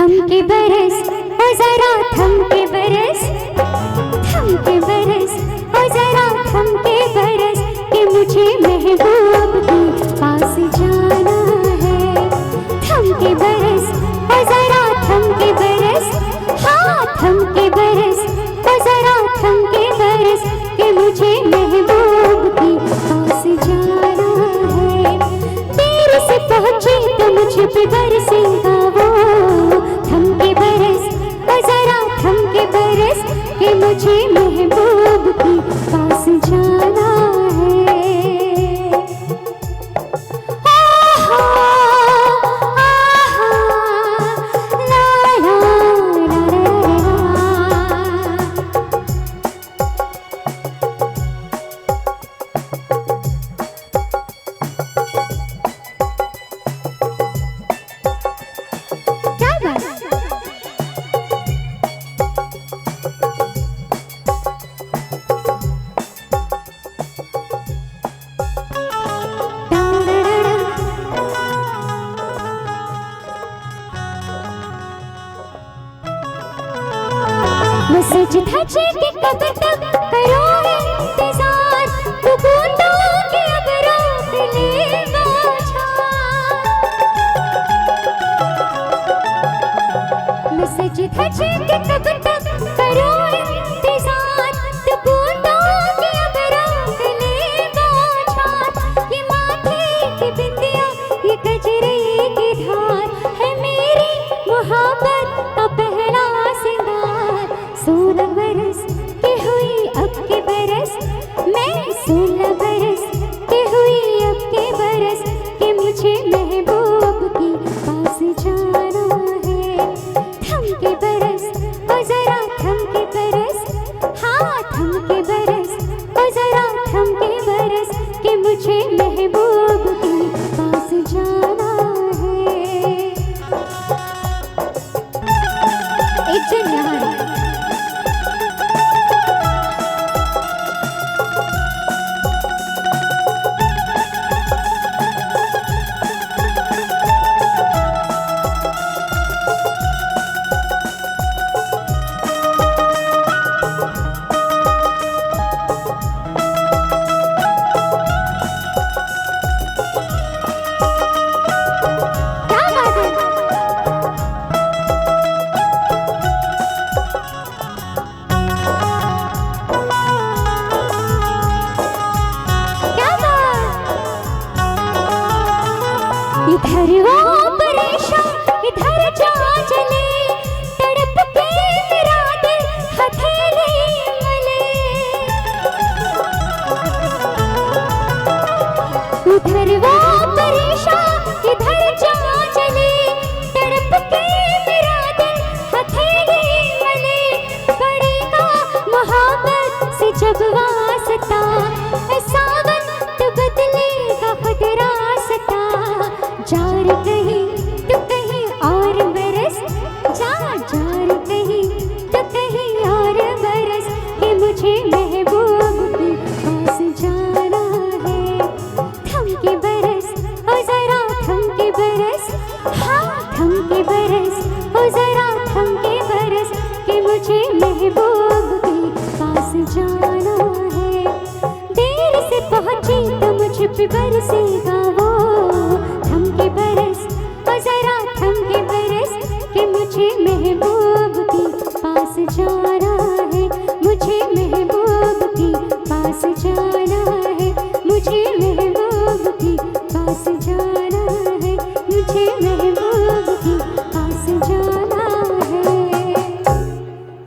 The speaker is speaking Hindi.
थम के बरस ओ जरा थम के बरस, थम के बरस ओ जरा थम के बरस कि मुझे महबूब के पास जाना है। थम के बरस ओ जरा थम के बरस, हाँ थम के बरस ओ जरा थम के बरस कि मुझे महबूब के पास जाना है। देर से पहुँचे तो मुझ पे बरसेगा वो, थम के बरस ओ जरा थम के बरस कि मुझे महबूब के पास जाना है। आहा, आहा, ला ला ला क्या बात। मैं सज धज के कब तक करूं इंतजार, तू बूंदों की अब रोक लेगा छाँव। मैं सज धज के कब तक करूं इंतजार, तू बूंदों की अब रोक लेगा छाँव। ये माथे की बिंदिया ये गजरे की धार है मेरी मोहब्बत का पहला सिंगार। 16 बरस की हुई अब के बरस, मैं 16 बरस की हुई अब के बरस कि मुझे महबूब के पास जाना है। थम के बरस ओ जरा थम के बरस, हाँ थम के बरस ओ जरा थम के बरस कि मुझे महबूब के पास जाना है। एक जन यहाँ इधर वो परेशान इधर जा चले, तड़प के मेरा दिल हथेली मले। उधर वो परेशान इधर जा चले, तड़प के मेरा दिल हथेली मले। पड़ेगा मोहब्बत से जब वास्ता, सावन तो बदलेगा खुद रास्ता। जार कहीं तो कहीं और बरस, जार कहीं तो कहीं और बरस कि मुझे महबूब के पास जाना है। थम के बरस ओ जरा थम के बरस, हाँ थम के बरस ओ जरा थम के बरस कि मुझे महबूब के पास जाना है। देर से पहुँची तो मुझ पे बरसेगा वो, थम के बरस ओ जरा थम के बरस कि मुझे महबूब के पास जाना है। मुझे महबूब के पास जाना